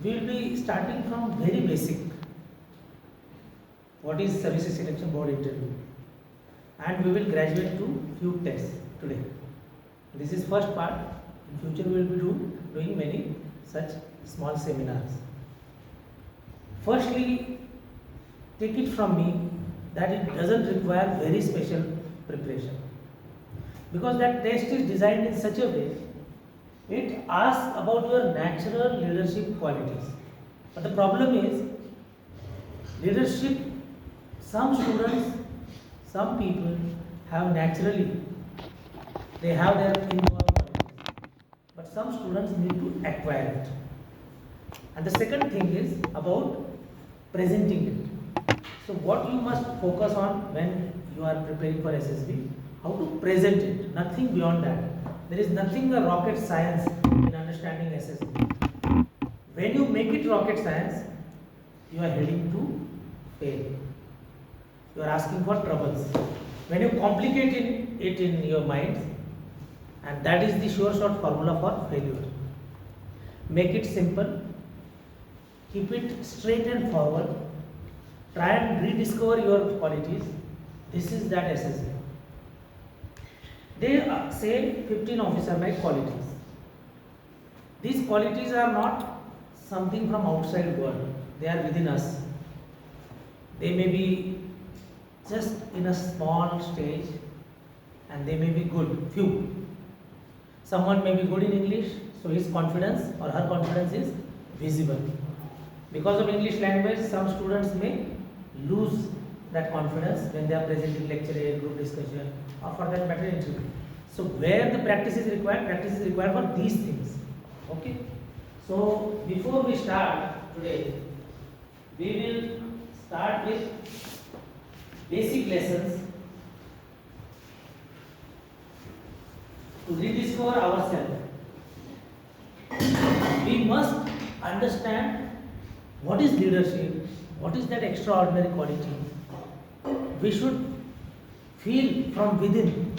we will be starting from very basic. What is services selection board interview? And we will graduate to few tests today. This is first part. In future we will be doing many such small seminars. Firstly, take it from me that it doesn't require very special preparation, because that test is designed in such a way it asks about your natural leadership qualities. But the problem is leadership, some students, some people have naturally, they have their inborn qualities, but some students need to acquire it. And the second thing is about presenting it. So what you must focus on when you are preparing for SSB, how to present it, nothing beyond that. There is nothing a rocket science in understanding SSB. When you make it rocket science, you are heading to fail. You are asking for troubles. When you complicate it in your mind, and that is the sure shot formula for failure. Make it simple, keep it straight and forward, try and rediscover your qualities. This is that SSB. They say 15 officer like qualities. These qualities are not something from outside world. They are within us. They may be just in a small stage and they may be good, few. Someone may be good in English, so his confidence or her confidence is visible. Because of English language, some students may lose that confidence when they are presenting lecture, group discussion, or for that matter interview. So where the practice is required for these things. Okay. So before we start today, we will start with basic lessons to rediscover ourselves. We must understand what is leadership, what is that extraordinary quality. We should feel from within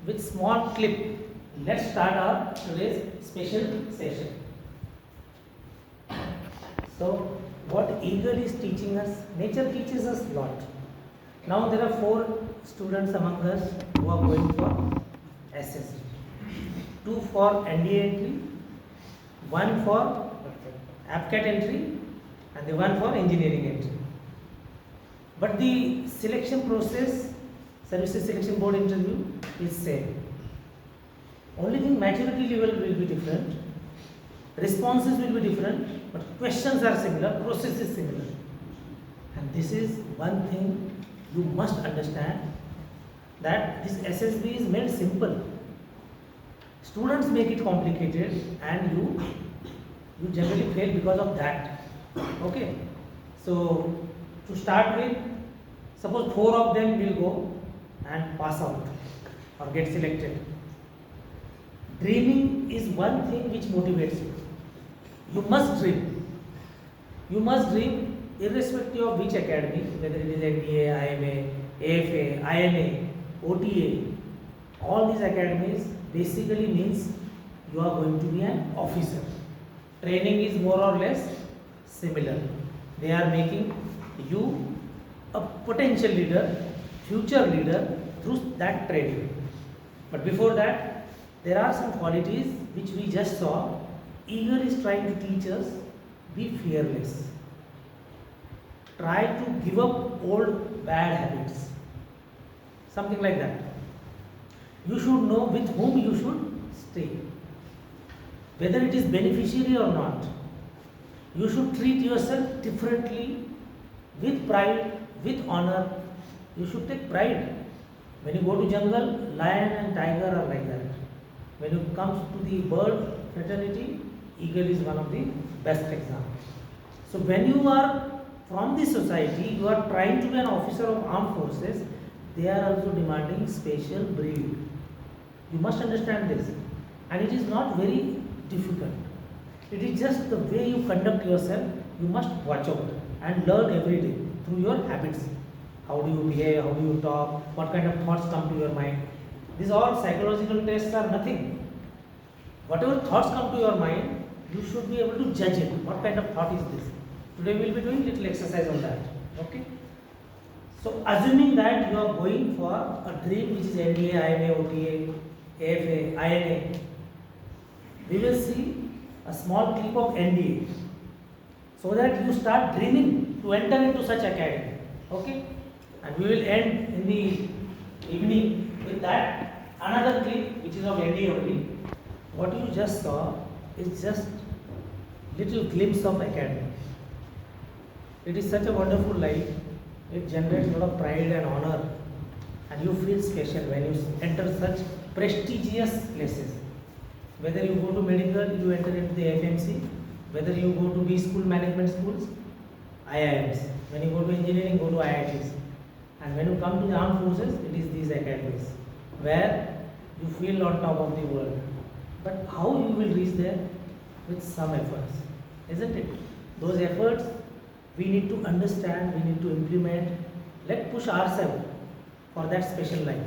with small clip. Let's start our today's special session. So what Eagle is teaching us, nature teaches us a lot. Now there are 4 students among us who are going for SSB. 2 for NDA entry, 1 for APCAT entry, and the 1 for engineering entry. But the selection process, services selection board interview, is same. Only thing, maturity level will be different, responses will be different, but questions are similar, process is similar. And this is one thing you must understand, that this SSB is made simple. Students make it complicated and you generally fail because of that. Okay. So to start with, suppose 4 of them will go and pass out or get selected. Dreaming is one thing which motivates you. You must dream. You must dream irrespective of which academy, whether it is NDA, IMA, AFA, INA, OTA. All these academies basically means you are going to be an officer. Training is more or less similar. They are making you a potential leader, future leader through that training. But before that, there are some qualities which we just saw. Eagle is trying to teach us, be fearless. Try to give up old bad habits. Something like that. You should know with whom you should stay. Whether it is beneficiary or not. You should treat yourself differently, with pride, with honor. You should take pride. When you go to jungle, lion and tiger are like that. When it comes to the bird fraternity, eagle is one of the best examples. So when you are from the society, you are trying to be an officer of armed forces, they are also demanding special breed. You must understand this. And it is not very difficult. It is just the way you conduct yourself, you must watch out and learn every day through your habits. How do you behave, how do you talk, what kind of thoughts come to your mind. These all psychological tests are nothing. Whatever thoughts come to your mind, you should be able to judge it. What kind of thought is this? Today we will be doing little exercise on that. Okay. So assuming that you are going for a dream which is NDA, IMA, OTA, AFA, INA, we will see a small clip of NDA, so that you start dreaming to enter into such academy. Okay. And we will end in the evening with that another clip which is of NDA only. What you just saw is just little glimpse of academy. It is such a wonderful life. It generates a lot of pride and honor, and you feel special when you enter such prestigious places. Whether you go to medical, you enter into the FMC. Whether you go to B school, management schools, IIMs. When you go to engineering, go to IITs. And when you come to the armed forces, it is these academies where you feel on top of the world. But how you will reach there? With some efforts, isn't it? Those efforts we need to understand, we need to implement. Let's push ourselves for that special life.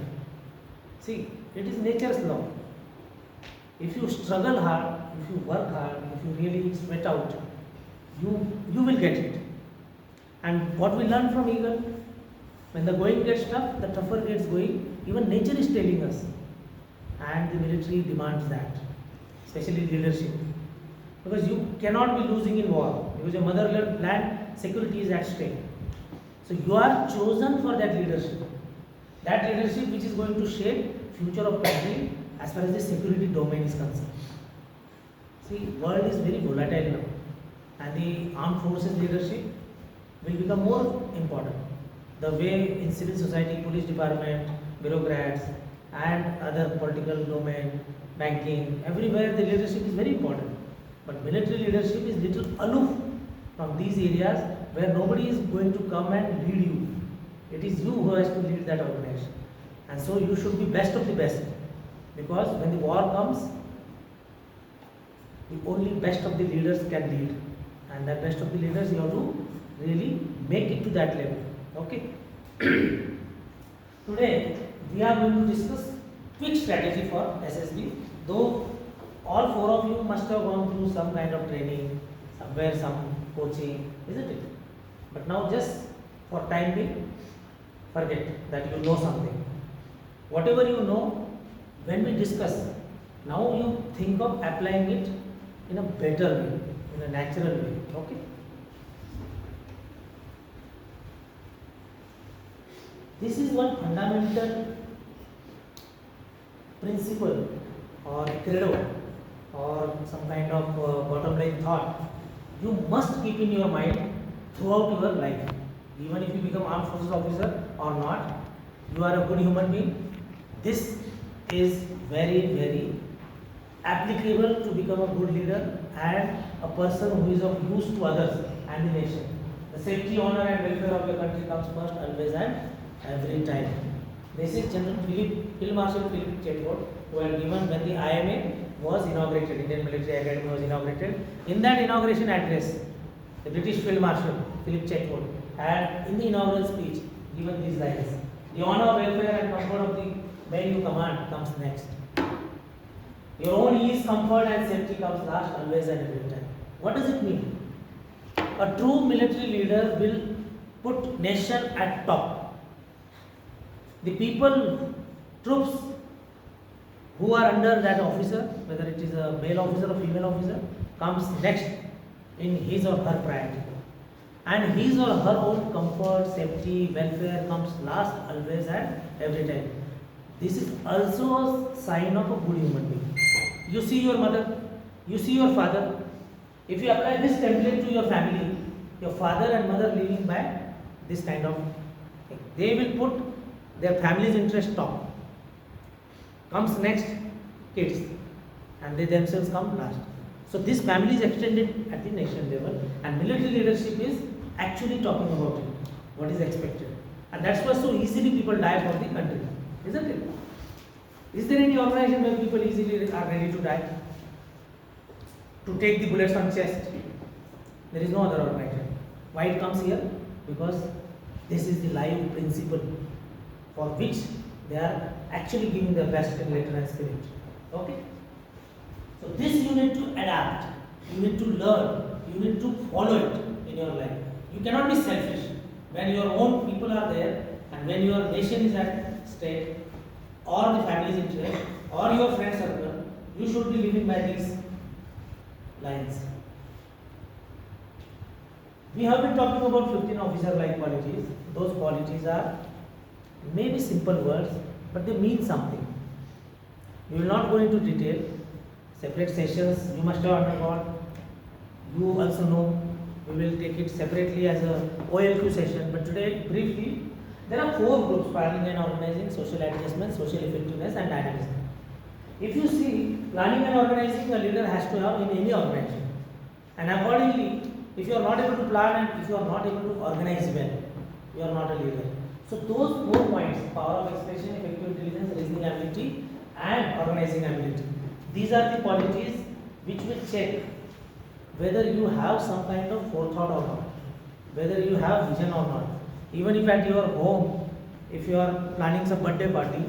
See, it is nature's law. If you struggle hard, if you work hard, if you really sweat out, you will get it. And what we learn from Eagle, when the going gets tough, the tougher gets going. Even nature is telling us, and the military demands that, especially leadership. Because you cannot be losing in war, because your motherland security is at stake. So you are chosen for that leadership which is going to shape future of country as far as the security domain is concerned. See, world is very volatile now, and the armed forces leadership will become more important. The way in civil society, police department, bureaucrats, and other political domain, banking, everywhere the leadership is very important. But military leadership is little aloof from these areas where nobody is going to come and lead you. It is you who has to lead that organization. And so you should be best of the best. Because when the war comes, the only best of the leaders can lead. And that best of the leaders, you have to really make it to that level. Okay? Today, we are going to discuss quick strategy for SSB. Though all four of you must have gone through some kind of training, somewhere some coaching, isn't it? But now just for time being, forget that you know something. Whatever you know, when we discuss, now you think of applying it in a better way, in a natural way. Okay? This is one fundamental principle or credo or some kind of bottom line thought you must keep in your mind throughout your life. Even if you become armed forces officer or not, you are a good human being. This is very, very applicable to become a good leader and a person who is of use to others and the nation. The safety, honor and welfare of your country comes first, always and every time. This is General Field Marshal Philip Chetwood, who had given when the IMA was inaugurated, Indian Military Academy was inaugurated. In that inauguration address, the British Field Marshal Philip Chetwood had in the inaugural speech given these lines: the honor, welfare and comfort of the men you command comes next. Your own ease, comfort and safety comes last, always and every time. What does it mean? A true military leader will put nation at top. The people, troops who are under that officer, whether it is a male officer or female officer, comes next in his or her priority. And his or her own comfort, safety, welfare comes last, always and every time. This is also a sign of a good human being. You see your mother, you see your father. If you apply this template to your family, your father and mother living by this kind of thing, they will put their family's interest top. Comes next, kids, and they themselves come last. So this family is extended at the nation level, and military leadership is actually talking about it, what is expected. And that's why so easily people die for the country, isn't it? Is there any organization where people easily are ready to die? To take the bullets on chest? There is no other organization. Why it comes here? Because this is the live principle for which they are actually giving their best in letter and spirit. Okay? So this you need to adapt. You need to learn. You need to follow it in your life. You cannot be selfish. When your own people are there and when your nation is at stake or the family is in stake or your friend circle, you should be living by these lines. We have been talking about 15 officer-like qualities. Those qualities are maybe simple words, but they mean something. We will not go into detail. Separate sessions you must have undergone. You also know we will take it separately as a OLQ session. But today, briefly, there are 4 groups: planning and organizing, social adjustment, social effectiveness, and dynamism. If you see, planning and organizing a leader has to have in any organization. And accordingly, if you are not able to plan and if you are not able to organize well, you are not a leader. So those 4 points: power of expression, effective intelligence, reasoning ability, and organizing ability. These are the qualities which will check whether you have some kind of forethought or not, whether you have vision or not. Even if at your home, if you are planning some birthday party,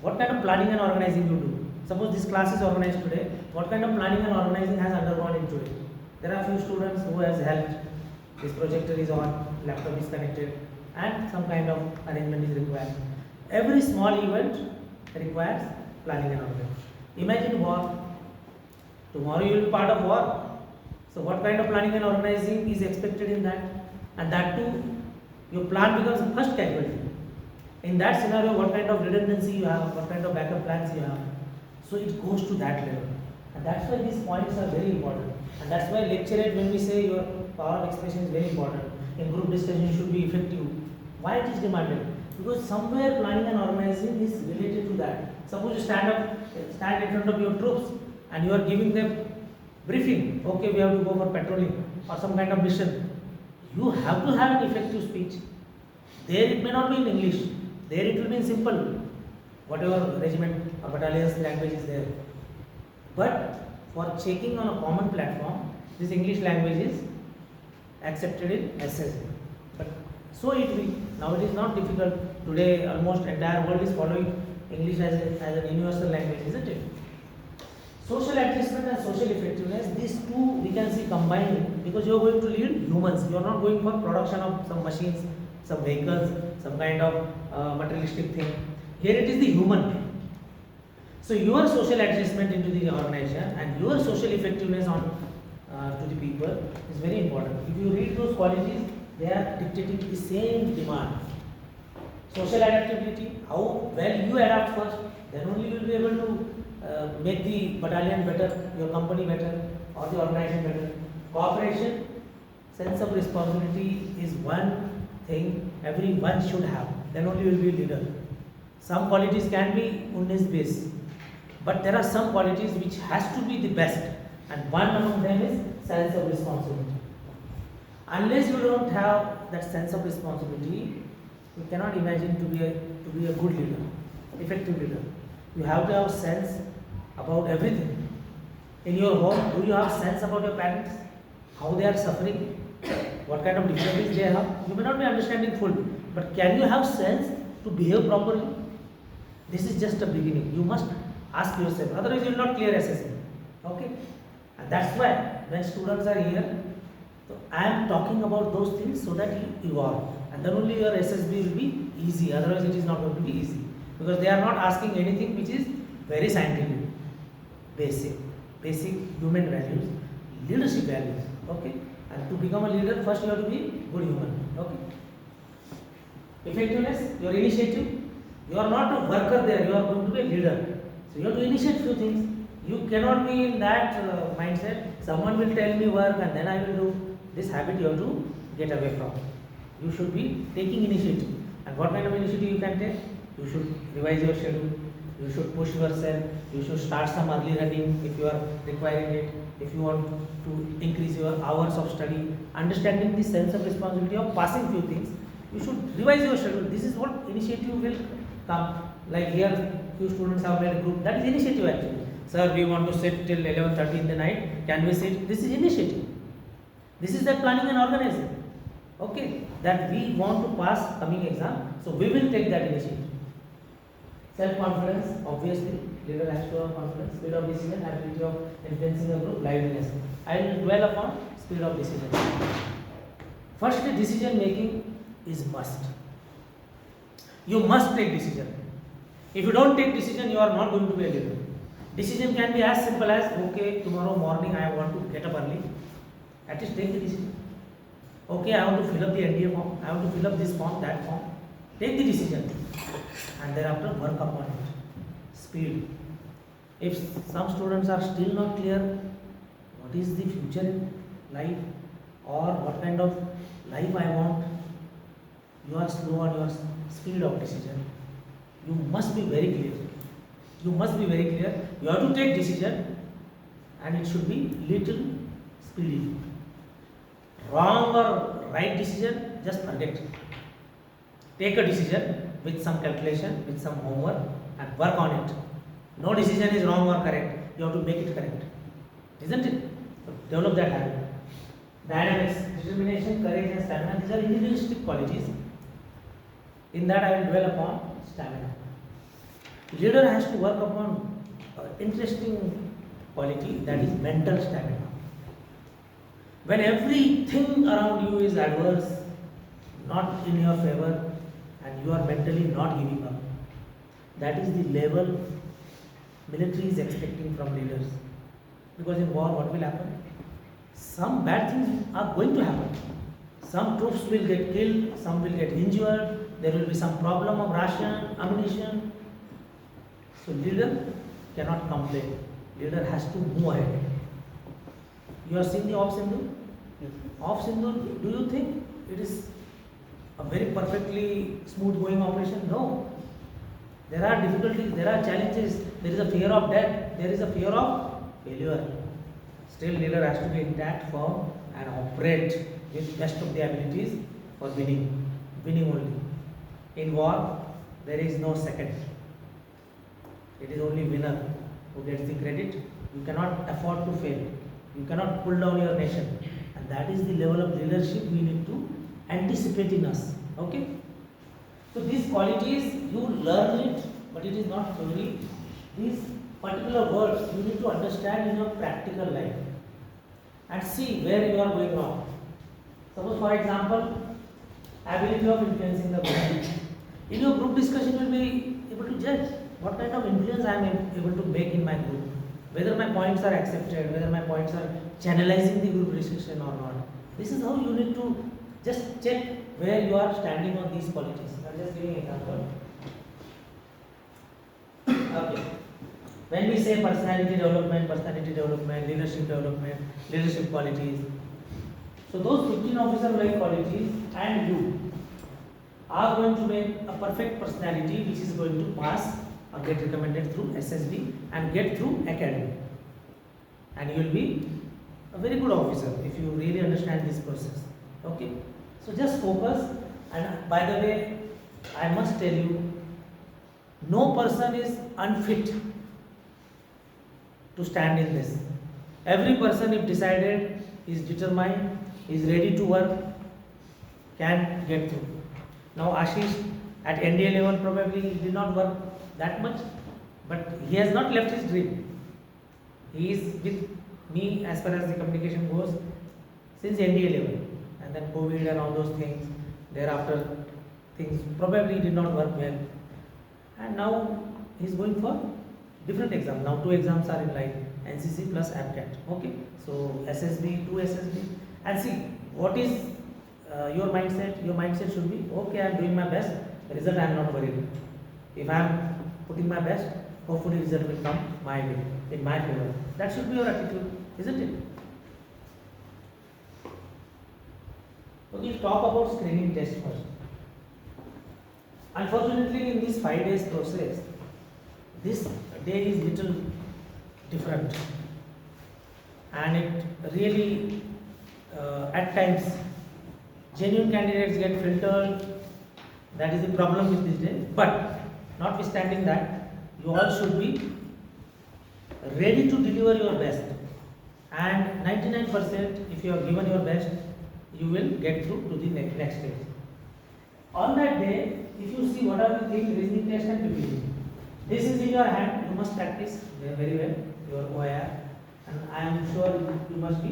what kind of planning and organizing you do? Suppose this class is organized today, what kind of planning and organizing has undergone in today? There are few students who has helped. This projector is on, laptop is connected, and some kind of arrangement is required. Every small event requires planning and organizing. Imagine war. Tomorrow you will be part of war. So what kind of planning and organizing is expected in that? And that too, your plan becomes the first casualty. In that scenario, what kind of redundancy you have, what kind of backup plans you have. So it goes to that level. And that's why these points are very important. And that's why lecture when we say your power of expression is very important. In group discussion you should be effective. Why it is demanded? Because somewhere planning and organizing is related to that. Suppose you stand in front of your troops and you are giving them briefing. Okay, we have to go for patrolling or some kind of mission. You have to have an effective speech. There it may not be in English. There it will be in simple, whatever regiment or battalion's language is there. But for checking on a common platform, this English language is accepted in SSB. But so it will. Now it is not difficult. Today almost entire world is following English as an universal language, isn't it? Social adjustment and social effectiveness, these two we can see combining, because you are going to lead humans. You are not going for production of some machines, some vehicles, some kind of materialistic thing. Here it is the human. So your social adjustment into the organization and your social effectiveness on to the people is very important. If you read those qualities, they are dictating the same demand. Social adaptability, how well you adapt first, then only you will be able to make the battalion better, your company better, or the organization better. Cooperation, sense of responsibility is one thing everyone should have. Then only you will be a leader. Some qualities can be 19 base, but there are some qualities which has to be the best, and one among them is sense of responsibility. Unless you don't have that sense of responsibility, you cannot imagine to be a good leader, effective leader. You have to have sense about everything. In your home, do you have sense about your parents? How they are suffering? What kind of difficulties they have? You may not be understanding full, but can you have sense to behave properly? This is just a beginning. You must ask yourself. Otherwise, you will not clear SSB. Okay? And that's why when students are here, so I am talking about those things so that you evolve. And then only your SSB will be easy. Otherwise, it is not going to be easy. Because they are not asking anything which is very scientific. Basic human values, leadership values. Okay? And to become a leader, first you have to be good human. Okay? Effectiveness, your initiative. You are not a worker there, you are going to be a leader. So you have to initiate few things. You cannot be in that mindset. Someone will tell me work and then I will do. This habit you have to get away from. You should be taking initiative. And what kind of initiative you can take? You should revise your schedule. You should push yourself. You should start some early running if you are requiring it. If you want to increase your hours of study, understanding the sense of responsibility of passing few things, you should revise your schedule. This is what initiative will come. Like here, few students have made a group. That is initiative actually. Sir, we want to sit till 11:30 in the night. Can we sit? This is initiative. This is that planning and organizing. Okay, that we want to pass coming exam. So we will take that initiative. Self-confidence, obviously, Leader has to have confidence, speed of decision, ability of influencing a group, liveliness. I will dwell upon speed of decision. First, decision making is must. You must take decision. If you don't take decision, you are not going to be a leader. Decision can be as simple as, okay, tomorrow morning I want to get up early. At least take the decision. Okay, I want to fill up the NDA form. I want to fill up this form, that form. Take the decision. And thereafter work upon it. Speed. If some students are still not clear what is the future in life or what kind of life I want, you are slow on your speed of decision. You must be very clear. You must be very clear. You have to take decision and it should be little speedy. Wrong or right decision, just forget. Take a decision with some calculation, with some homework and work on it. No decision is wrong or correct. You have to make it correct. Isn't it? So develop that habit. Dynamics, determination, courage and stamina. These are individualistic qualities. In that I will dwell upon stamina. Leader has to work upon interesting quality, that is mental stamina. When everything around you is adverse, not in your favor, and you are mentally not giving up, that is the level military is expecting from leaders. Because in war, what will happen? Some bad things are going to happen. Some troops will get killed, some will get injured, there will be some problem of ration, ammunition. So leader cannot complain. Leader has to move ahead. You have seen the off Sindhu? Yes. Off Sindhu, do you think it is a very perfectly smooth going operation? No. There are difficulties, there are challenges, there is a fear of death, there is a fear of failure. Still leader has to be intact, firm and operate with best of the abilities for winning. Winning only. In war, there is no second. It is only winner who gets the credit. You cannot afford to fail. You cannot pull down your nation. And that is the level of leadership we need to anticipate in us. Okay? So these qualities, you learn it, but it is not theory. These particular words you need to understand in your practical life and see where you are going wrong. Suppose for example, ability of influencing the group. In your group discussion, you will be able to judge what kind of influence I am able to make in my group. Whether my points are accepted, whether my points are channelizing the group discussion or not. This is how you need to just check where you are standing on these qualities. I am just giving an example. Okay. When we say personality development, leadership qualities. So those 15 officer-like qualities and you are going to make a perfect personality which is going to pass or get recommended through SSB and get through academy. And you will be a very good officer if you really understand this process. Okay. So just focus, and by the way, I must tell you, no person is unfit to stand in this. Every person, if decided, is determined, is ready to work, can get through. Now Ashish at NDA level probably did not work that much, but he has not left his dream. He is with me as far as the communication goes since NDA level, and then COVID and all those things, thereafter things probably did not work well, and now he is going for different exams. Now 2 exams are in line, NCC plus AMCAT. Okay, so SSB, 2 SSB, and see what is your mindset. Your mindset should be, okay, I am doing my best, result I am not worried. If I am putting my best, hopefully result will come my way, in my favor. That should be your attitude, isn't it? Okay, talk about screening test first. Unfortunately, in this 5 days process, this day is little different, and it really at times genuine candidates get filtered. That is the problem with this day. But notwithstanding that, you all should be ready to deliver your best, and 99% if you have given your best, you will get through to the next stage. On that day, if you see what are the things, reasoning test and PPT, this is in your hand. You must practice very well your OIR, and I am sure you must be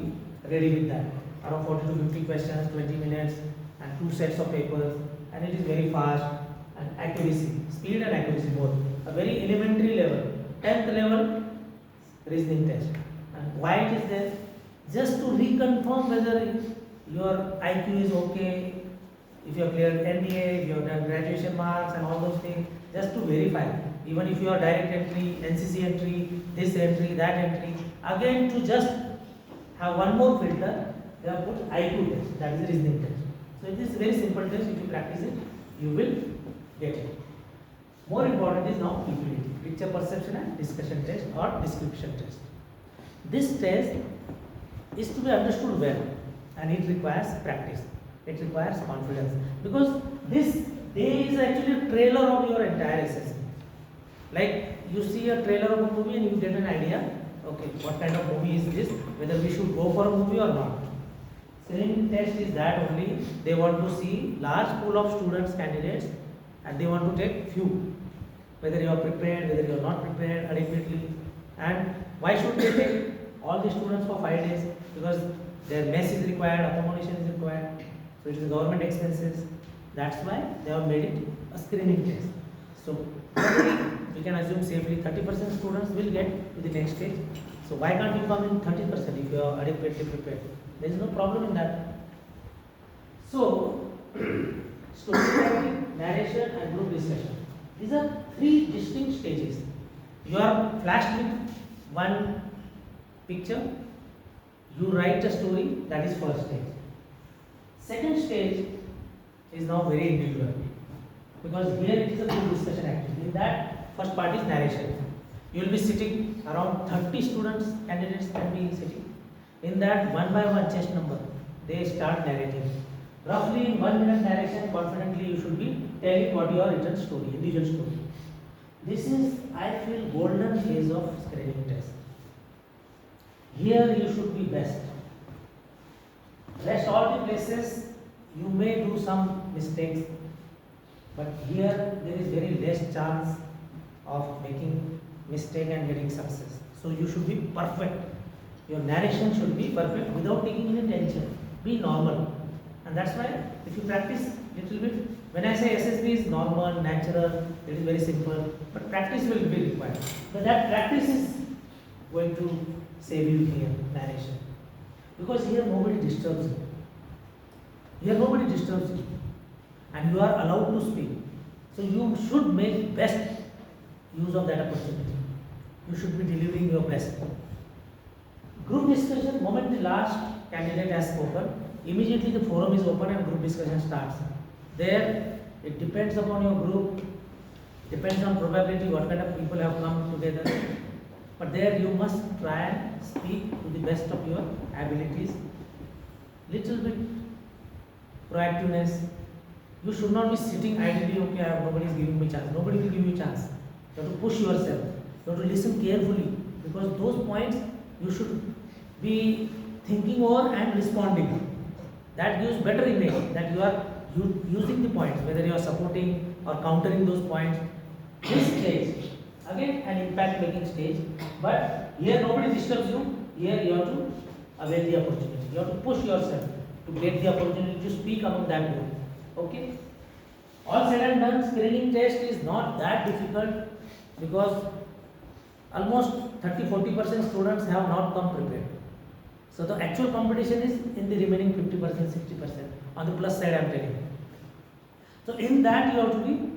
ready with that. Around 40 to 50 questions, 20 minutes, and 2 sets of papers, and it is very fast and accuracy, speed and accuracy both. A very elementary level, 10th level reasoning test. And why it is there? Just to reconfirm whether your IQ is okay, if you have cleared NDA, if you have done graduation marks and all those things, just to verify. Even if you are direct entry, NCC entry, this entry, that entry, again to just have one more filter, they have put IQ test, that is the reasoning test. So it is a very simple test. If you practice it, you will get it. More important is now PPT, picture perception and discussion test or description test. This test is to be understood well, and it requires practice. It requires confidence, because this day is actually a trailer of your entire assessment. Like you see a trailer of a movie and you get an idea, okay, what kind of movie is this, whether we should go for a movie or not. Screening test is that only they want to see large pool of students, candidates, and they want to take few, whether you are prepared, whether you are not prepared adequately. And why should they take all the students for 5 days? Because their mess is required, accommodation is required, so it is government expenses. That's why they have made it a screening test. So we can assume safely 30% students will get to the next stage. So why can't you come in 30% if you are adequately prepared? There is no problem in that. So storytelling, narration and group discussion. These are 3 distinct stages. You are flashed with one picture, you write a story, that is first stage. Second stage is now very individual, because here it is a group discussion actually. In that, first part is narration. You will be sitting around 30 students, candidates can be sitting. In that, one by one chest number, they start narrating. Roughly in 1 minute narration, confidently you should be telling what your written story, individual story. This is, I feel, golden phase of screening test. Here you should be best. Rest all the places you may do some mistakes, but here there is very less chance of making mistake and getting success. So you should be perfect. Your narration should be perfect without taking any tension. Be normal. And that's why if you practice little bit, when I say SSB is normal, natural, it is very simple, but practice will be required. So that practice is going to save you here, narration. Because here nobody disturbs you. Here nobody disturbs you. And you are allowed to speak. So you should make best use of that opportunity. You should be delivering your best. Group discussion, moment the last candidate has spoken, immediately the forum is open and group discussion starts. There, it depends upon your group, depends on probability, what kind of people have come together. But there you must try and speak to the best of your abilities. Little bit proactiveness. You should not be sitting idly, okay, nobody is giving me chance. Nobody will give you chance. You have to push yourself. You have to listen carefully, because those points you should be thinking over and responding. That gives better image that you are using the points, whether you are supporting or countering those points. This stage, again an impact making stage, but here nobody disturbs you. Here you have to avail the opportunity. You have to push yourself to get the opportunity to speak among that group. Okay? All said and done, screening test is not that difficult, because almost 30-40% students have not come prepared. So the actual competition is in the remaining 50%, 60%. On the plus side, I am telling you. So in that you have to be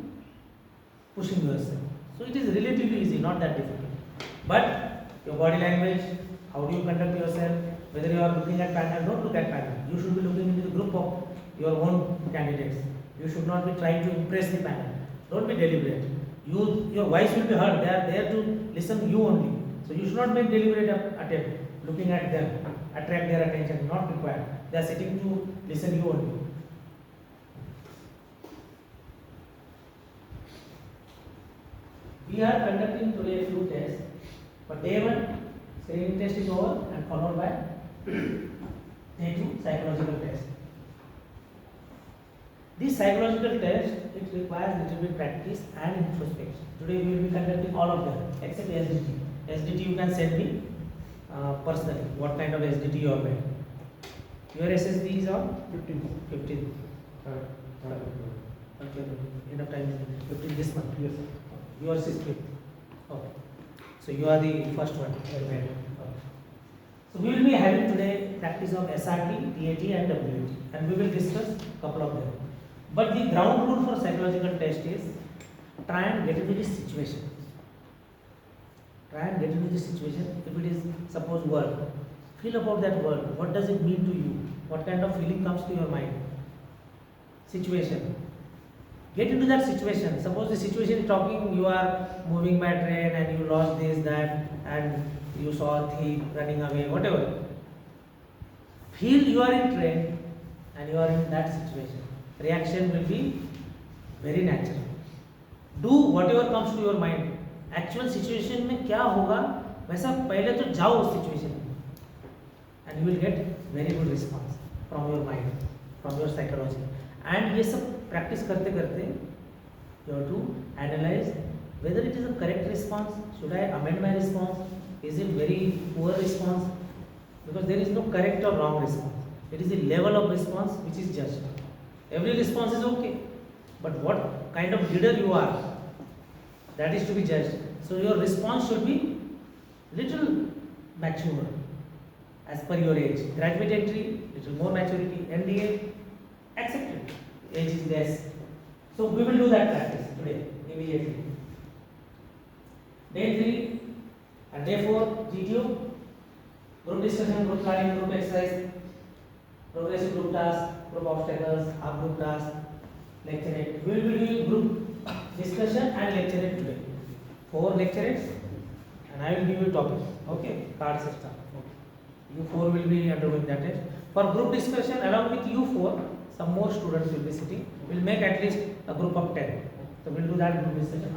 pushing yourself. So it is relatively easy, not that difficult. But your body language, how do you conduct yourself, whether you are looking at panel, don't look at panel. You should be looking into the group of your own candidates. You should not be trying to impress the panel. Don't be deliberate. Your voice will be heard. They are there to listen you only. So you should not make deliberate attempt looking at them, attract their attention. Not required. They are sitting to listen you only. We are conducting today a few tests, but day 1 screening test is over and followed by day 2 psychological test. This psychological test, it requires little bit practice and introspection. Today we will be conducting all of them except SDT. SDT you can send me personally. What kind of SDT you have made? Your SSB is on 15. 15. Okay. Enough time. 15 this month. Yes. Yours is 5th. Okay. So you are the first one. Okay. So we will be having today practice of SRT, TAT and WAT, and we will discuss couple of them. But the ground rule for psychological test is try and get into this situation. Try and get into this situation. If it is suppose work, feel about that work. What does it mean to you? What kind of feeling comes to your mind? Situation. Get into that situation. Suppose the situation is talking, you are moving by train and you lost this, that, and you saw a thief running away, whatever. Feel you are in train and you are in that situation. Reaction will be very natural. Do whatever comes to your mind. Actual situation में क्या होगा वैसा पहले तो जाओ उस situation में, and you will get very good response from your mind, from your psychology. And ये सब practice करते करते you have to analyze whether it is a correct response. Should I amend my response? Is it very poor response? Because there is no correct or wrong response. It is the level of response which is judged. Every response is okay, but what kind of leader you are, that is to be judged. So your response should be little mature as per your age. Graduate entry, little more maturity. NDA, accepted. Age is less. So we will do that practice today immediately. Day 3 and day 4 GTO, group discussion, group planning, group exercise, progressive group tasks, group obstacles, half group tasks, lecture 8. We will be doing group discussion and lecture 8 today. 4 lectures and I will give you topic. Okay, card system. Okay. You 4 will be undergoing that test. For group discussion, along with you 4, some more students will be sitting. We will make at least a group of 10. So we will do that group discussion.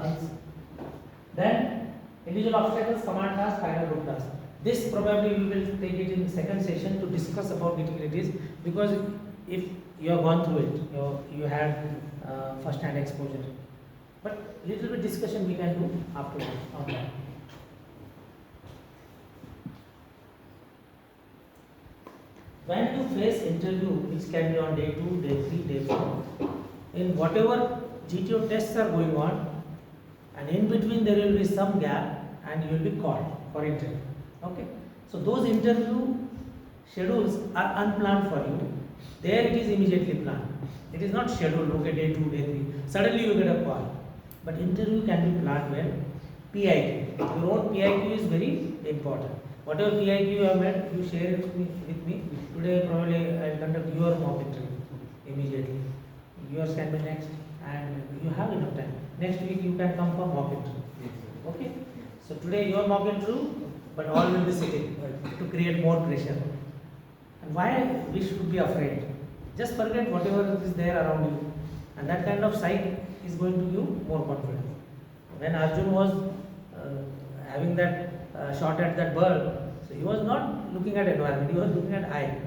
Then individual obstacles, command task, final group task. This probably we will take it in the second session to discuss about nitty-gritties, because if you have gone through it, you have first-hand exposure. But little bit discussion we can do afterwards on that. When you face interview, which can be on day 2, day 3, day 4, in whatever GTO tests are going on, and in between there will be some gap and you will be called for interview. Okay, so those interview schedules are unplanned for you. There it is immediately planned. It is not scheduled. Okay, day 2, day 3. Suddenly you get a call. But interview can be planned well. PIQ. Your own PIQ is very important. Whatever PIQ you have made, you share it with me. Today probably I will conduct your mock interview immediately. Yours can be next, and you have enough time. Next week you can come for mock interview. Okay. So today your mock interview, but all will be sitting to create more pressure. And why we should be afraid? Just forget whatever is there around you, and that kind of psych is going to give you more confidence. When Arjun was having that shot at that bird, so he was not looking at environment, he was looking at eye.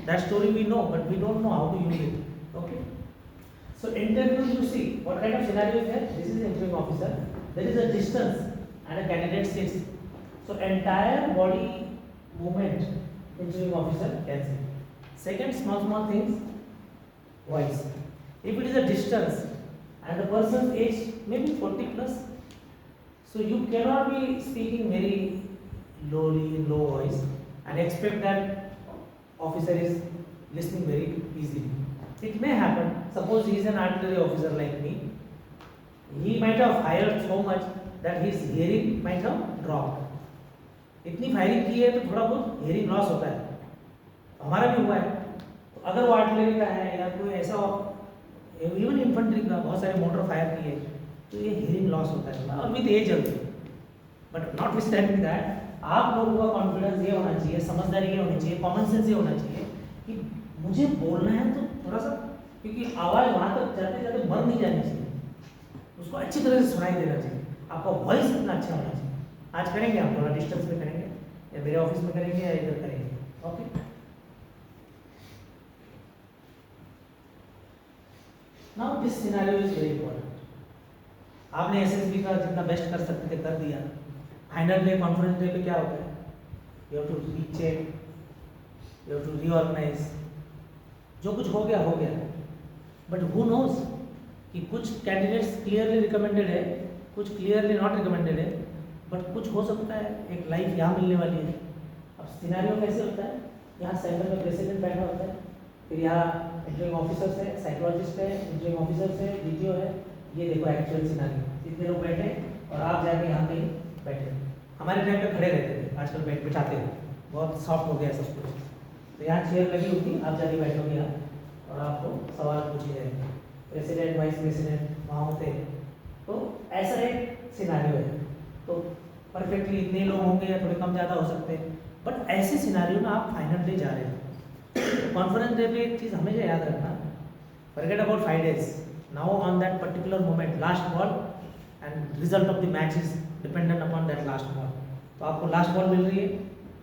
That story we know, but we don't know how to use it. Okay. So interview, you see what kind of scenario is there. This is the interviewing officer. There is a distance and a candidate sits. So entire body movement interviewing officer can see. Second, small things, voice. If it is a distance and the person's age maybe 40 plus, so you cannot be speaking very lowly, in low voice, and expect that officer is listening very easily. It may happen. Suppose he is an artillery officer like me. He might have fired so much that his hearing might have dropped. इतनी firing की है तो थोड़ा बहुत hearing loss होता है. हमारा भी हुआ है. तो अगर वो आर्टिलरी का है या कोई ऐसा इवन इन्फेंट्री का बहुत सारे मोटर फायर किए तो ये हेयरिंग लॉस होता है और with age also. But notwithstanding that आप लोगों का कॉन्फिडेंस ये होना चाहिए, समझदारी ये होनी चाहिए, कॉमन सेंस ये होना चाहिए कि मुझे बोलना है तो थोड़ा सा, क्योंकि आवाज़ वहाँ तक जाते जाते मर नहीं जानी चाहिए, उसको अच्छी तरह से सुनाई देना चाहिए. आपका वॉइस इतना अच्छा होना चाहिए. आज करेंगे हम थोड़ा डिस्टेंस में करेंगे, या मेरे ऑफिस में करेंगे या इधर करेंगे. Okay. Now this scenario is very important. आपने एसएसबी का जितना बेस्ट कर सकते थे कर दिया. फाइनल डे कॉन्फ्रेंस डे पे क्या होता है? You have to recheck, you have to reorganize. जो कुछ हो गया, बट हु नोज कि कुछ कैंडिडेट्स क्लियरली रिकमेंडेड है, कुछ क्लियरली नॉट रिकमेंडेड है, बट कुछ हो सकता है एक लाइफ यहाँ मिलने वाली है. अब सिनेरियो कैसे होता है? यहाँ सेंटर में प्रेसिडेंट बैठा होता है, फिर यहाँ इंटरिंग ऑफिसर्स है, साइकोलॉजिस्ट है, इंटरिंग ऑफिसर्स है, डीटीओ है. ये देखो एक्चुअल सिनेरियो, इतने लोग बैठे और आप जाके यहाँ पे बैठे. हमारे टाइम पे खड़े रहते थे, आजकल बिठाते हैं, बहुत सॉफ्ट हो गया सब कुछ. तो यहाँ चेयर लगी होती, आप जाके बैठोगे यहाँ और आपको सवाल पूछे जाएंगे. प्रेसिडेंट, वाइस प्रेसिडेंट वहाँ होते हैं. तो ऐसा एक सिनेरियो है. तो परफेक्टली इतने लोग होंगे या थोड़े कम ज़्यादा हो सकते हैं, बट ऐसे सिनेरियो में आप फाइनल डे जा रहे हो. कॉन्फ्रेंस डे पे एक चीज़ हमेशा याद रखना, forget about 5 days. Now on that particular moment, last ball and result of the match is dependent upon that last ball. तो आपको लास्ट बॉल मिल रही है,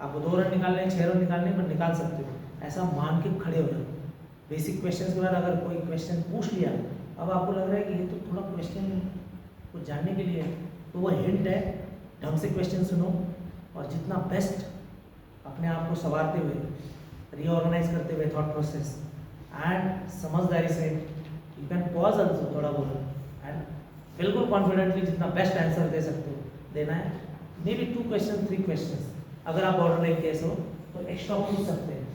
आपको 2 रन निकालने हैं, 6 रन निकालने हैं, बट निकाल सकते हो. ऐसा मान के खड़े हो जाओ. बेसिक क्वेश्चन के बाद अगर कोई क्वेश्चन पूछ लिया, अब आपको लग रहा है कि ये तो थोड़ा क्वेश्चन कुछ जानने के लिए है, तो वो हिंट है. ढंग से क्वेश्चन सुनो और जितना बेस्ट अपने आप को संवारते हुए, रीऑर्गेनाइज करते हुए थॉट प्रोसेस एंड समझदारी से यू कैन पॉज ऑल्सो थोड़ा बहुत एंड बिल्कुल कॉन्फिडेंटली जितना बेस्ट आंसर दे सकते हो देना है. मे बी 2 क्वेश्चन 3 क्वेश्चन, अगर आप बॉर्डर लाइन केस हो तो एक्स्ट्रा पूछ सकते हैं.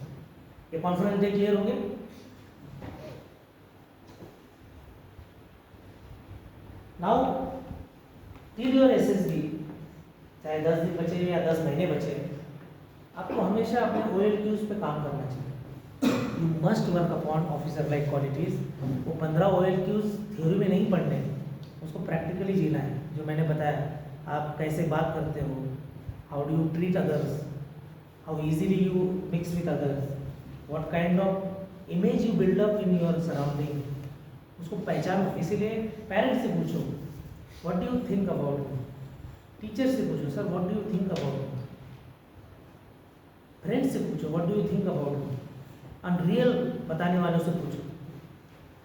ये कॉन्फिडेंस डे क्लियर होंगे. नाउ टिल योर एसएसबी, चाहे 10 दिन बचे या 10 महीने बचे, आपको हमेशा अपने OLQs पे काम करना चाहिए. You must work upon officer like qualities. वो 15 OLQs थ्योरी में नहीं पढ़ने हैं, उसको प्रैक्टिकली जीना है. जो मैंने बताया, आप कैसे बात करते हो, how do you treat others, how easily you mix with others, what kind of image you build up in your surrounding, उसको पहचानो. इसीलिए पेरेंट्स से पूछो, what do you think about me. Teacher से पूछो, sir what do you think about me. Friends से पूछो, what do you think about me. Unreal बताने वालों से पूछो.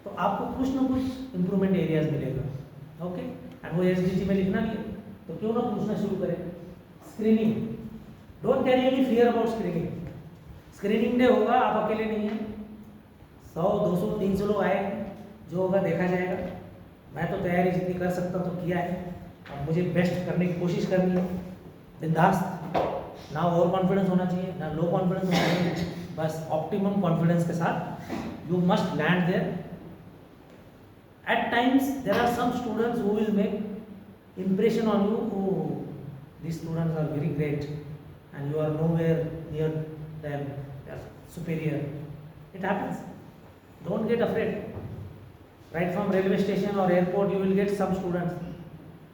तो आपको कुछ ना कुछ इम्प्रूवमेंट एरियाज मिलेगा. ओके, एंड वो SDT में लिखना नहीं है, तो क्यों ना पूछना शुरू करें. Screening, don't carry any fear about screening. Screening day होगा, आप अकेले नहीं हैं, 100 200 300 लोग आएंगे, जो होगा देखा जाएगा. मैं तो तैयारी जितनी कर सकता तो किया है, अब मुझे बेस्ट करने की कोशिश करनी है. बिंदास, ना ओवर कॉन्फिडेंस होना चाहिए, ना लो कॉन्फिडेंस होना चाहिए, बस ऑप्टिमम कॉन्फिडेंस के साथ you must land there. At times there are some students who will make impression on you. Oh, these students are very great and you are nowhere near them, they are superior. It happens. Don't get afraid. Right from railway station or airport you will get some students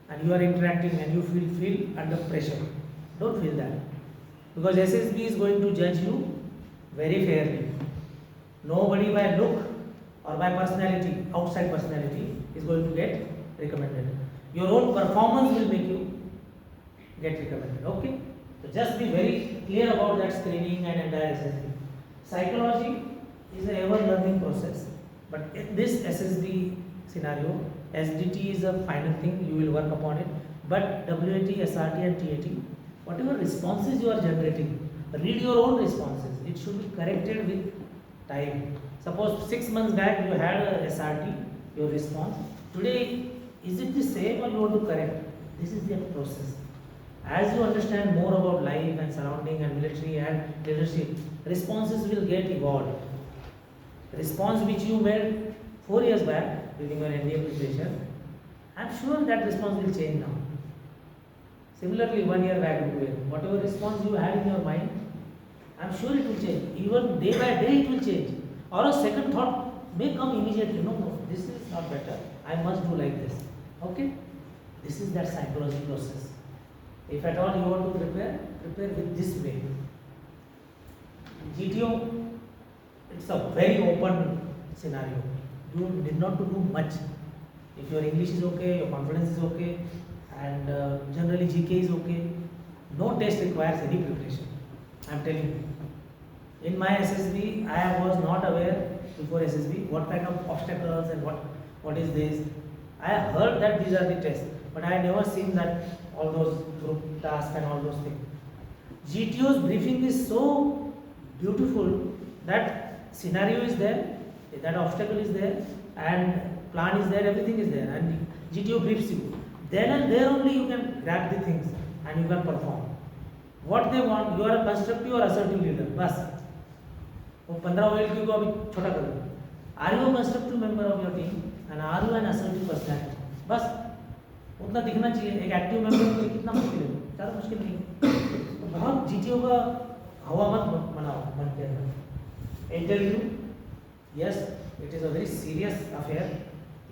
and you are interacting and you feel under pressure. Don't feel that, because SSB is going to judge you very fairly. Nobody by look or by personality, outside personality, is going to get recommended. Your own performance will make you get recommended. Okay, so just be very clear about that screening and entire SSB. Psychology is a ever learning process, but in this SSB scenario, SDT is a final thing, you will work upon it. But WAT, SRT and TAT, whatever responses you are generating, read your own responses. It should be corrected with time. Suppose 6 months back you had a SRT, your response. Today, is it the same or you want to correct? This is the process. As you understand more about life and surrounding and military and leadership, responses will get evolved. Response which you made 4 years back during your NDA preparation, I am sure that response will change now. Similarly, 1 year back, whatever response you had in your mind, I am sure it will change. Even day by day it will change. Or a second thought may come immediately. No, this is not better. I must do like this. Okay? This is that psychology process. If at all you want to prepare with this way. GTO, it's a very open scenario. You need not to do much. If your English is okay, your confidence is okay, and generally GK is okay, no test requires any preparation. I am telling you. In my SSB, I was not aware to before SSB, what kind of obstacles and what is this. I have heard that these are the tests, but I have never seen that all those group tasks and all those things. GTO's briefing is so beautiful that scenario is there, that obstacle is there, and plan is there, everything is there, and GTO briefs you. Then and there only you can grab the things and you can perform. What they want, you are a constructive or assertive leader. बस वो 15 OLQ को अभी छोटा कर दो. Are you a constructive member of your team and are you an assertive personality? बस उतना दिखना चाहिए. एक एक्टिव मेंबर के लिए कितना मुश्किल है? ज़्यादा मुश्किल नहीं है. तो बहुत GTO का हवा मत बनाओ मन के अंदर. Interview, yes, it is a very serious affair.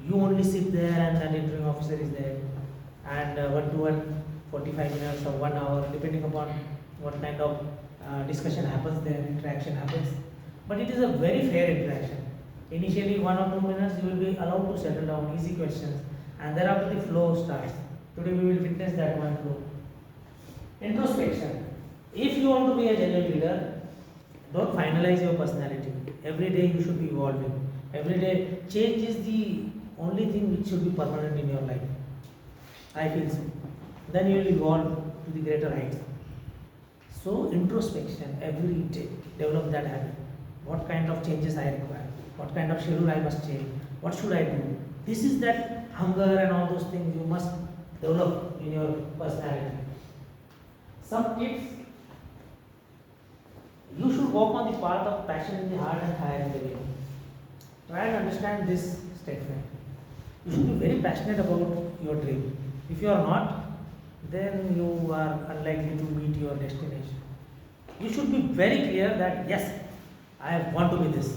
You only sit there and an interviewing officer is there, and 1-to-1, 45 minutes or 1 hour, depending upon what kind of discussion happens there, interaction happens. But it is a very fair interaction. Initially 1 or 2 minutes you will be allowed to settle down, easy questions, and thereafter the flow starts. Today we will witness that one flow. Introspection. If you want to be a genuine leader, don't finalize your personality. Every day you should be evolving. Every day change is the only thing which should be permanent in your life. I feel so. Then you will evolve to the greater heights. So introspection every day, develop that habit. What kind of changes I require? What kind of schedule I must change? What should I do? This is that hunger and all those things you must develop in your personality. Some tips. You should walk on the path of passion in the heart and fire in the way. Try and understand this statement. You should be very passionate about your dream. If you are not, then you are unlikely to meet your destination. You should be very clear that yes, I want to be this.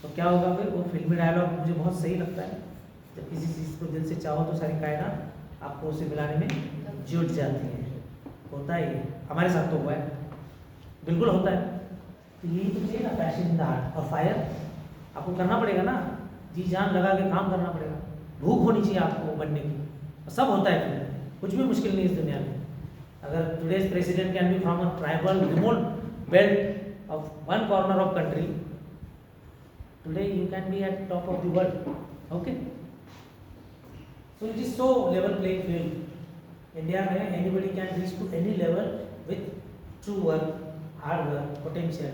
तो क्या होगा फिर? वो फिल्मी dialogue मुझे बहुत सही लगता है. जब किसी चीज़ को दिल से चाहो तो सारी कायनात आपको उसे मिलाने में जुट जाती है. होता ही है, हमारे साथ तो हुआ है, बिल्कुल होता है. तो यही तो चाहिए ना, पैशन इन द हार्ट. और फायर आपको करना पड़ेगा ना, जी जान लगा के काम करना पड़ेगा. भूख होनी चाहिए आपको बनने की. सब होता है फिर, कुछ भी मुश्किल नहीं इस दुनिया में. अगर today's president can be from a tribal remote belt of one corner of country, today you can be at top of the world. Okay, so it is so level playing field. India में anybody can reach to any level with true work, hard work, potential,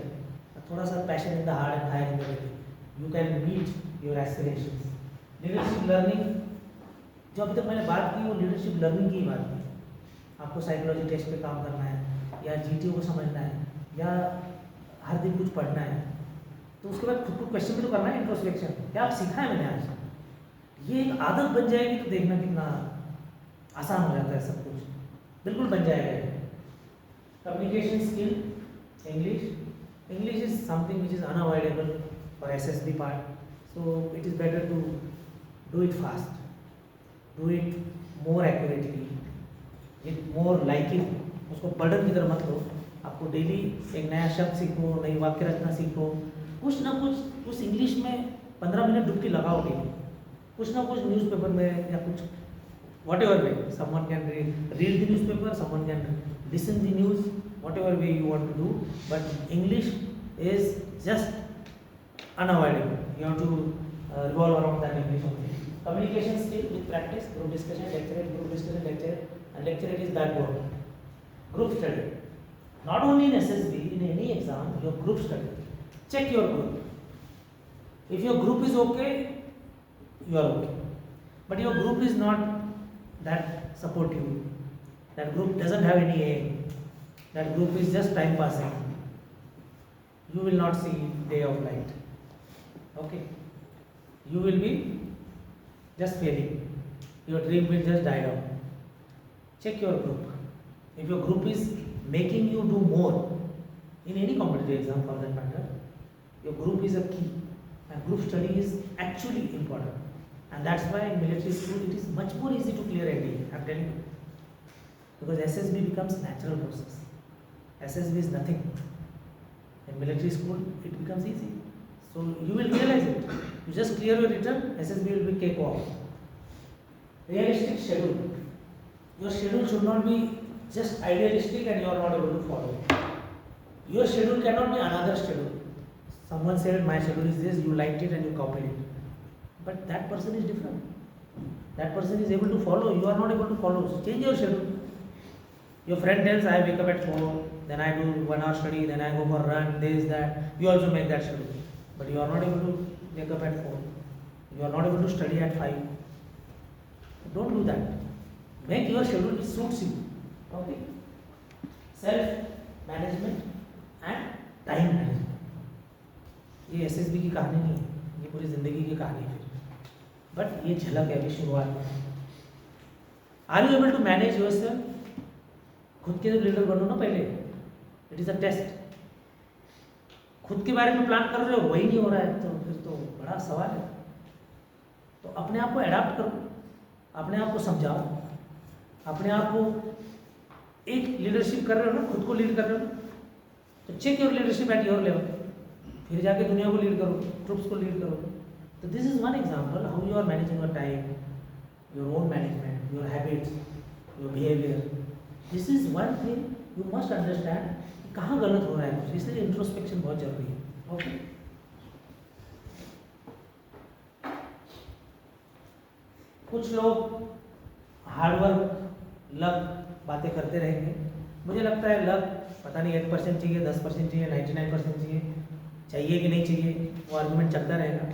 थोड़ा सा passion in the heart and higher in the well, you can meet your aspirations. Leadership learning, जो अभी तक मैंने बात की वो लीडरशिप लर्निंग की बात की. आपको साइकोलॉजी टेस्ट पे काम करना है, या जीटीओ को समझना है, या हर दिन कुछ पढ़ना है, तो उसके बाद खुद को क्वेश्चन भी तो करना है. इंट्रोस्पेक्शन, क्या आप सीखा है मैंने आज? ये एक आदत बन जाएगी तो देखना कितना आसान हो जाता है सब कुछ. बिल्कुल बन जाएगा. Communication skill, English is something which is unavoidable for SSB part. So it is better to do it fast, do it more accurately, with more liking. उसको बर्डन की तरह मत लो. आपको डेली एक नया शब्द सीखो, नई वाक्य रचना सीखो, कुछ ना कुछ उस इंग्लिश में 15 मिनट डुबकी लगाओ डेली. कुछ ना कुछ न्यूज़पेपर में या कुछ whatever way, someone can read the newspaper, someone can listen the news, whatever way you want to do, but English is just unavoidable. You have to revolve around that English only. Communication skill with practice, group discussion, lecturate, group discussion, lecturate, and lecturate is backbone. Group study. Not only in SSB, in any exam, your group study. Check your group. If your group is okay, you are okay. But your group is not that supportive. That group doesn't have any aim. That group is just time passing. You will not see day of light. Okay? You will be just failing. Your dream will just die down. Check your group. If your group is making you do more in any competitive exam for that matter, your group is a key. And group study is actually important. And that's why in military school it is much more easy to clear AD. I'm telling you. Because SSB becomes natural process. SSB is nothing. In military school it becomes easy. So you will realize it. You just clear your return, SSB will be cakewalk. Realistic schedule. Your schedule should not be just idealistic and you are not able to follow it. Your schedule cannot be another schedule. Someone said my schedule is this, you liked it and you copied it. But that person is different. That person is able to follow, you are not able to follow. So change your schedule. Your friend tells I wake up at 4, then I do 1 hour study, then I go for a run, this, that. You also make that schedule. But you are not able to wake up at 4. You are not able to study at 5. Don't do that. Make your schedule which suits you. Okay? Self management and time management. ये SSB की कहानी नहीं है, ये पूरी जिंदगी की कहानी है. बट ये झलक है अभी शुरुआत में. Are you able to manage yourself? खुद के लीडर बनो ना पहले. It is a test. खुद के बारे में प्लान कर रहे हो, वही नहीं हो रहा है तो फिर तो बड़ा सवाल है. तो अपने आप को एडाप्ट करो, अपने आप को समझाओ, अपने आप को एक लीडरशिप कर रहे हो ना, खुद को लीड कर रहे हो तो check your leadership at your level. फिर जाके दुनिया को लीड करो, ट्रुप्स को लीड करो. तो this is one example how you are managing your time, your own management, your habits, your behaviour. This is one thing you must understand कहाँ गलत हो रहा है कुछ. इसलिए इंट्रोस्पेक्शन बहुत जरूरी है. ओके. कुछ लोग हार्डवर्क, लक बातें करते रहेंगे. मुझे लगता है लक पता नहीं 1% चाहिए, 10% चाहिए, 99% चाहिए कि नहीं चाहिए, वो आर्गुमेंट चलता रहेगा.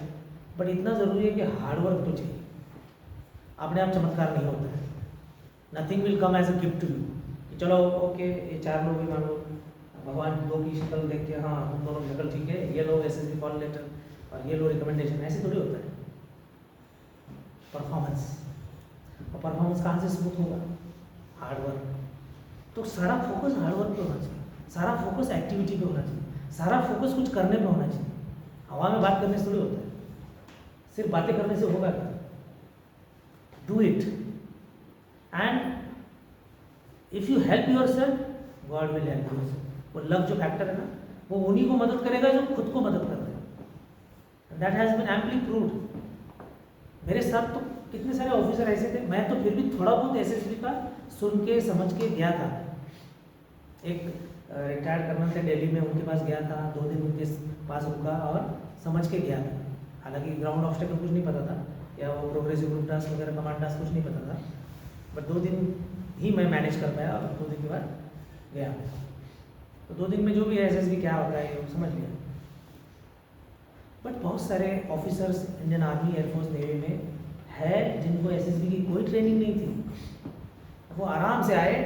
बट इतना ज़रूरी है कि हार्डवर्क तो चाहिए. अपने आप चमत्कार नहीं होता है. Nothing will come as a gift to you. चलो ओके, ये 4 लोग भी मान लो भगवान 2 की शक्ल देख के हाँ हम दोनों की शक्ल ठीक है, ये लो SSB कॉल लेटर और ये लो रिकमेंडेशन. ऐसे थोड़ी होता है. परफॉर्मेंस, और परफॉर्मेंस कहाँ से स्मूथ होगा? हार्डवर्क. तो सारा फोकस हार्डवर्क पे होना चाहिए, सारा फोकस एक्टिविटी पे होना चाहिए, सारा फोकस कुछ करने पे होना चाहिए. हवा में बात करने से थोड़ी होता है. सिर्फ बातें करने से होगा क्या? Do it. And if you help your self, God will help you. वो लव जो फैक्टर है ना, वो उन्हीं को मदद करेगा जो खुद को मदद कर रहे हैं. That has been amply proved. मेरे साथ तो कितने सारे ऑफिसर ऐसे थे, मैं तो फिर भी थोड़ा बहुत SSB का सुन के समझ के गया था. एक रिटायर्ड कर्नल थे दिल्ली में, उनके पास गया था, 2 दिन उनके पास रुका और समझ के गया था. हालांकि ग्राउंड ऑब्स्टेकल कुछ नहीं पता था, या वो प्रोग्रेसिव ग्रुप टास्क वगैरह कमांड टास्क कुछ नहीं पता था. बट 2 दिन ही मैं मैनेज कर पाया और 2 दिन के बाद गया. तो 2 दिन में जो भी है SSB क्या होता है वो समझ लिया. बट बहुत सारे officers Indian army, air force, navy में है जिनको SSB की कोई ट्रेनिंग नहीं थी. वो आराम से आए,